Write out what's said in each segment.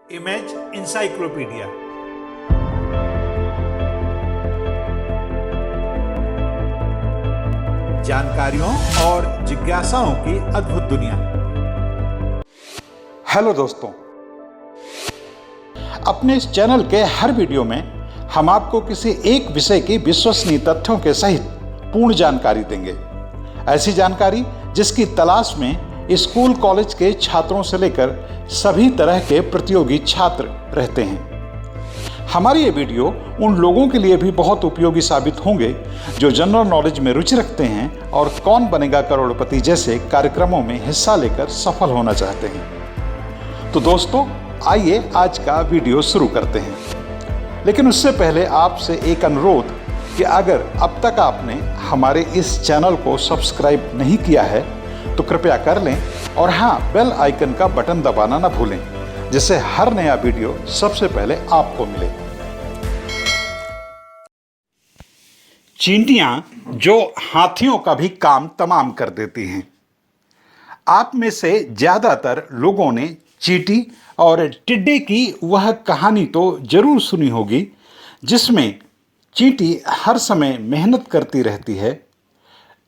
Image encyclopedia. जानकारियों और जिज्ञासाओं की अद्भुत दुनिया। हेलो दोस्तों, अपने इस चैनल के हर वीडियो में हम आपको किसी एक विषय की विश्वसनीय तथ्यों के सहित पूर्ण जानकारी देंगे। ऐसी जानकारी जिसकी तलाश में स्कूल कॉलेज के छात्रों से लेकर सभी तरह के प्रतियोगी छात्र रहते हैं। हमारी ये वीडियो उन लोगों के लिए भी बहुत उपयोगी साबित होंगे जो जनरल नॉलेज में रुचि रखते हैं और कौन बनेगा करोड़पति जैसे कार्यक्रमों में हिस्सा लेकर सफल होना चाहते हैं। तो दोस्तों, आइए आज का वीडियो शुरू करते हैं। लेकिन उससे पहले आपसे एक अनुरोध कि अगर अब तक आपने हमारे इस चैनल को सब्सक्राइब नहीं किया है तो कृपया कर लें और हाँ, बेल आइकन का बटन दबाना ना भूलें, जिससे हर नया वीडियो सबसे पहले आपको मिले। चींटियां जो हाथियों का भी काम तमाम कर देती हैं। आप में से ज्यादातर लोगों ने चींटी और टिड्डे की वह कहानी तो जरूर सुनी होगी जिसमें चींटी हर समय मेहनत करती रहती है,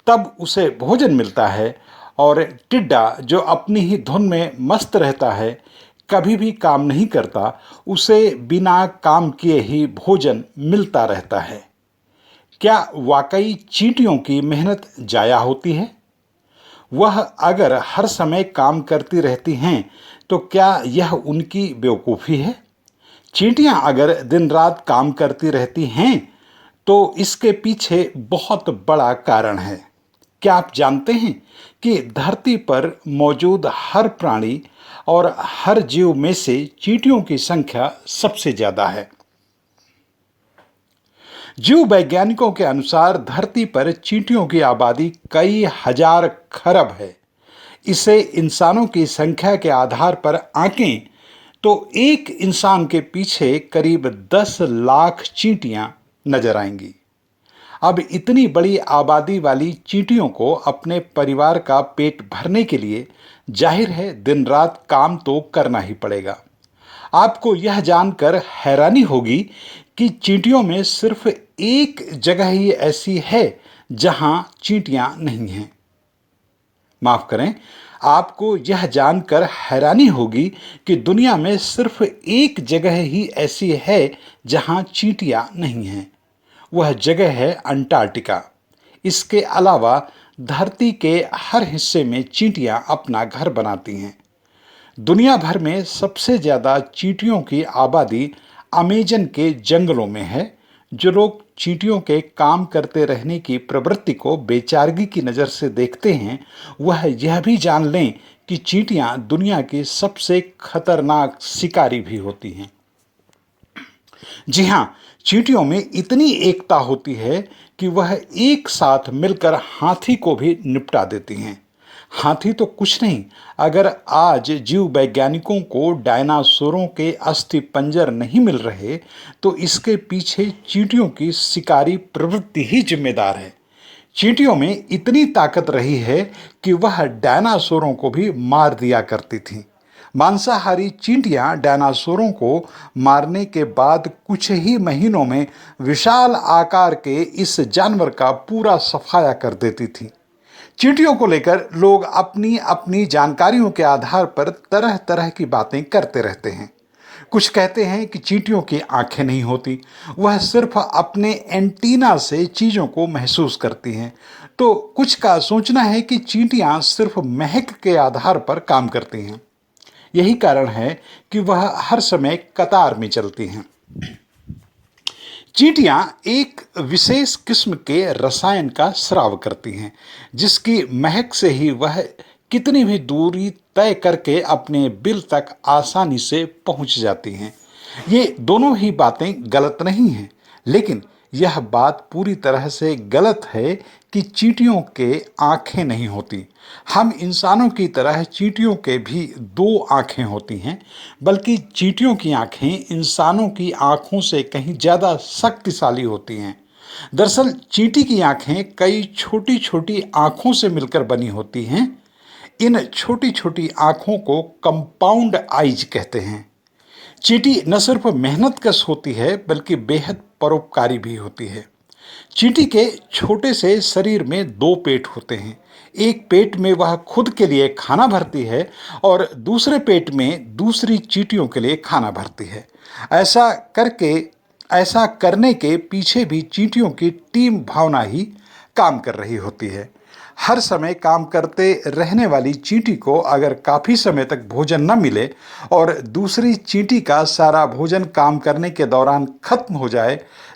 तब उसे भोजन मिलता है, और टिड्डा जो अपनी ही धुन में मस्त रहता है, कभी भी काम नहीं करता, उसे बिना काम किए ही भोजन मिलता रहता है। क्या वाकई चींटियों की मेहनत जाया होती है? वह अगर हर समय काम करती रहती हैं तो क्या यह उनकी बेवकूफ़ी है? चींटियां अगर दिन रात काम करती रहती हैं तो इसके पीछे बहुत बड़ा कारण है। क्या आप जानते हैं कि धरती पर मौजूद हर प्राणी और हर जीव में से चींटियों की संख्या सबसे ज्यादा है? जीव वैज्ञानिकों के अनुसार धरती पर चींटियों की आबादी कई हजार खरब है। इसे इंसानों की संख्या के आधार पर आंकें तो एक इंसान के पीछे करीब 10 लाख चींटियां नजर आएंगी। अब इतनी बड़ी आबादी वाली चींटियों को अपने परिवार का पेट भरने के लिए जाहिर है दिन रात काम तो करना ही पड़ेगा। आपको यह जानकर हैरानी होगी कि चींटियों में सिर्फ एक जगह ही ऐसी है जहां चींटियां नहीं हैं। माफ करें, आपको यह जानकर हैरानी होगी कि दुनिया में सिर्फ एक जगह ही ऐसी है जहां चींटियां नहीं हैं। वह जगह है अंटार्कटिका। इसके अलावा धरती के हर हिस्से में चींटियां अपना घर बनाती हैं। दुनिया भर में सबसे ज़्यादा चींटियों की आबादी अमेजन के जंगलों में है। जो लोग चींटियों के काम करते रहने की प्रवृत्ति को बेचारगी की नज़र से देखते हैं, वह यह भी जान लें कि चींटियां दुनिया की सबसे खतरनाक शिकारी भी होती हैं। जी हाँ, चींटियों में इतनी एकता होती है कि वह एक साथ मिलकर हाथी को भी निपटा देती हैं। हाथी तो कुछ नहीं, अगर आज जीव वैज्ञानिकों को डायनासोरों के अस्थि पंजर नहीं मिल रहे तो इसके पीछे चींटियों की शिकारी प्रवृत्ति ही जिम्मेदार है। चींटियों में इतनी ताकत रही है कि वह डायनासोरों को भी मार दिया करती थीं। मांसाहारी चींटियां डायनासोरों को मारने के बाद कुछ ही महीनों में विशाल आकार के इस जानवर का पूरा सफाया कर देती थीं। चींटियों को लेकर लोग अपनी अपनी जानकारियों के आधार पर तरह तरह की बातें करते रहते हैं। कुछ कहते हैं कि चींटियों की आंखें नहीं होती, वह सिर्फ अपने एंटीना से चीज़ों को महसूस करती हैं। तो कुछ का सोचना है कि चींटियां सिर्फ महक के आधार पर काम करती हैं। यही कारण है कि वह हर समय कतार में चलती हैं। चींटियां एक विशेष किस्म के रसायन का स्राव करती हैं, जिसकी महक से ही वह कितनी भी दूरी तय करके अपने बिल तक आसानी से पहुंच जाती हैं। ये दोनों ही बातें गलत नहीं हैं, लेकिन यह बात पूरी तरह से गलत है कि चींटियों के आंखें नहीं होती। हम इंसानों की तरह चींटियों के भी 2 आंखें होती हैं, बल्कि चींटियों की आंखें इंसानों की आंखों से कहीं ज़्यादा शक्तिशाली होती हैं। दरअसल चींटी की आंखें कई छोटी छोटी आंखों से मिलकर बनी होती हैं। इन छोटी छोटी आंखों को कंपाउंड आइज कहते हैं। चींटी न सिर्फ मेहनतकश होती है बल्कि बेहद परोपकारी भी होती है। चींटी के छोटे से शरीर में दो पेट होते हैं। एक पेट में वह खुद के लिए खाना भरती है और दूसरे पेट में दूसरी चींटियों के लिए खाना भरती है। ऐसा करके ऐसा करने के पीछे भी चींटियों की टीम भावना ही काम कर रही होती है। हर समय काम करते रहने वाली चींटी को अगर काफ़ी समय तक भोजन न मिले और दूसरी चींटी का सारा भोजन काम करने के दौरान खत्म हो जाए,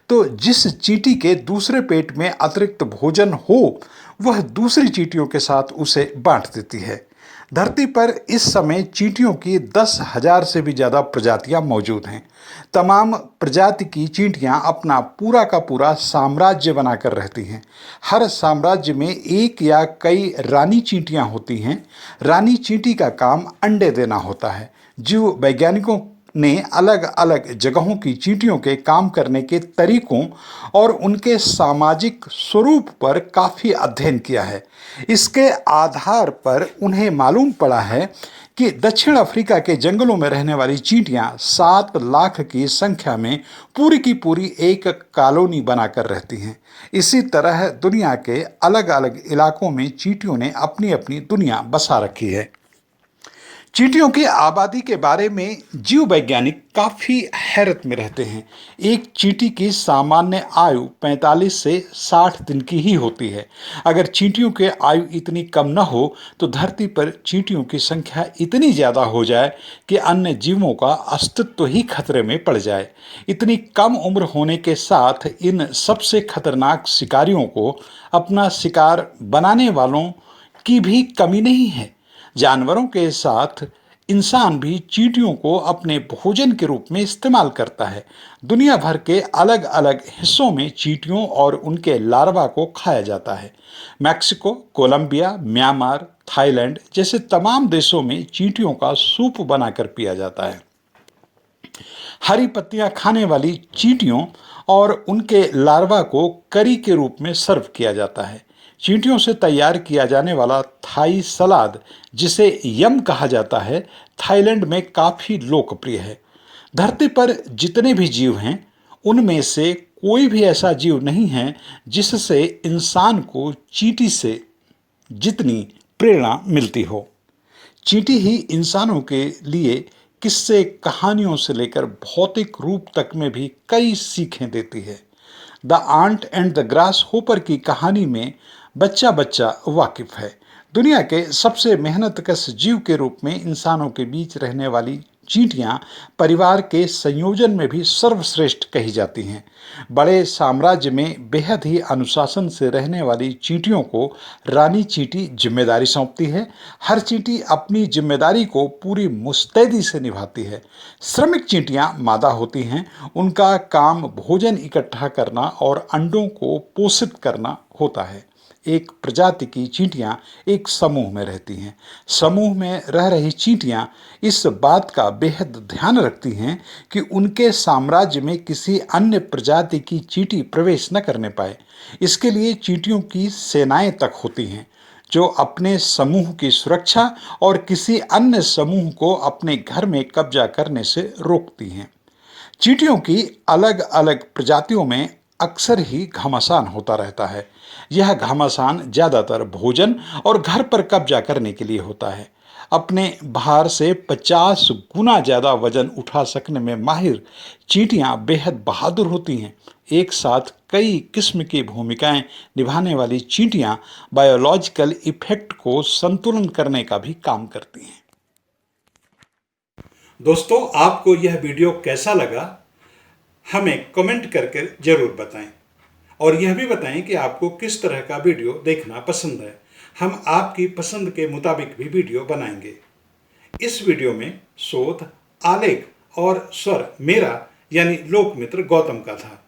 तो जिस चींटी के दूसरे पेट में अतिरिक्त भोजन हो वह दूसरी चींटियों के साथ उसे बांट देती है। धरती पर इस समय चींटियों की 10,000 से भी ज़्यादा प्रजातियां मौजूद हैं। तमाम प्रजाति की चींटियां अपना पूरा का पूरा साम्राज्य बनाकर रहती हैं। हर साम्राज्य में एक या कई रानी चींटियां होती हैं। रानी चींटी का काम अंडे देना होता है। जीव वैज्ञानिकों ने अलग अलग जगहों की चींटियों के काम करने के तरीकों और उनके सामाजिक स्वरूप पर काफ़ी अध्ययन किया है। इसके आधार पर उन्हें मालूम पड़ा है कि दक्षिण अफ्रीका के जंगलों में रहने वाली चींटियां 7 लाख की संख्या में पूरी की पूरी एक कॉलोनी बनाकर रहती हैं। इसी तरह दुनिया के अलग अलग इलाकों में चींटियों ने अपनी अपनी दुनिया बसा रखी है। चींटियों की आबादी के बारे में जीव वैज्ञानिक काफ़ी हैरत में रहते हैं। एक चींटी की सामान्य आयु 45 से 60 दिन की ही होती है। अगर चींटियों की आयु इतनी कम न हो तो धरती पर चींटियों की संख्या इतनी ज़्यादा हो जाए कि अन्य जीवों का अस्तित्व ही खतरे में पड़ जाए। इतनी कम उम्र होने के साथ इन सबसे खतरनाक शिकारियों को अपना शिकार बनाने वालों की भी कमी नहीं है। जानवरों के साथ इंसान भी चींटियों को अपने भोजन के रूप में इस्तेमाल करता है। दुनिया भर के अलग अलग हिस्सों में चींटियों और उनके लार्वा को खाया जाता है। मैक्सिको, कोलंबिया, म्यांमार, थाईलैंड जैसे तमाम देशों में चींटियों का सूप बनाकर पिया जाता है। हरी पत्तियां खाने वाली चींटियों और उनके लार्वा को करी के रूप में सर्व किया जाता है। चींटियों से तैयार किया जाने वाला थाई सलाद, जिसे यम कहा जाता है, थाईलैंड में काफ़ी लोकप्रिय है। धरती पर जितने भी जीव हैं उनमें से कोई भी ऐसा जीव नहीं है जिससे इंसान को चींटी से जितनी प्रेरणा मिलती हो। चींटी ही इंसानों के लिए किस्से कहानियों से लेकर भौतिक रूप तक में भी कई सीखें देती है। The ant and the grasshopper की कहानी में बच्चा बच्चा वाकिफ है। दुनिया के सबसे मेहनतकश जीव के रूप में इंसानों के बीच रहने वाली चींटियां परिवार के संयोजन में भी सर्वश्रेष्ठ कही जाती हैं। बड़े साम्राज्य में बेहद ही अनुशासन से रहने वाली चींटियों को रानी चींटी जिम्मेदारी सौंपती है। हर चींटी अपनी जिम्मेदारी को पूरी मुस्तैदी से निभाती है। श्रमिक चींटियां मादा होती हैं। उनका काम भोजन इकट्ठा करना और अंडों को पोषित करना होता है। एक प्रजाति की चींटियां एक समूह में रहती हैं। समूह में रह रही चींटियां इस बात का बेहद ध्यान रखती हैं कि उनके साम्राज्य में किसी अन्य प्रजाति की चींटी प्रवेश न करने पाए। इसके लिए चींटियों की सेनाएं तक होती हैं जो अपने समूह की सुरक्षा और किसी अन्य समूह को अपने घर में कब्जा करने से रोकती हैं। चींटियों की अलग अलग प्रजातियों में अक्सर ही घमासान होता रहता है। यह घमासान ज़्यादातर भोजन और घर पर कब्जा करने के लिए होता है। अपने भार से 50 गुना ज़्यादा वजन उठा सकने में माहिर चींटियां बेहद बहादुर होती हैं। एक साथ कई किस्म की भूमिकाएं निभाने वाली चींटियां बायोलॉजिकल इफेक्ट को संतुलन करने का भी काम करती हैं। दोस्तों, आपको यह वीडियो कैसा लगा हमें कमेंट करके ज़रूर बताएं और यह भी बताएं कि आपको किस तरह का वीडियो देखना पसंद है। हम आपकी पसंद के मुताबिक भी वीडियो बनाएंगे। इस वीडियो में शोध, आलेख और स्वर मेरा यानी लोकमित्र गौतम का था।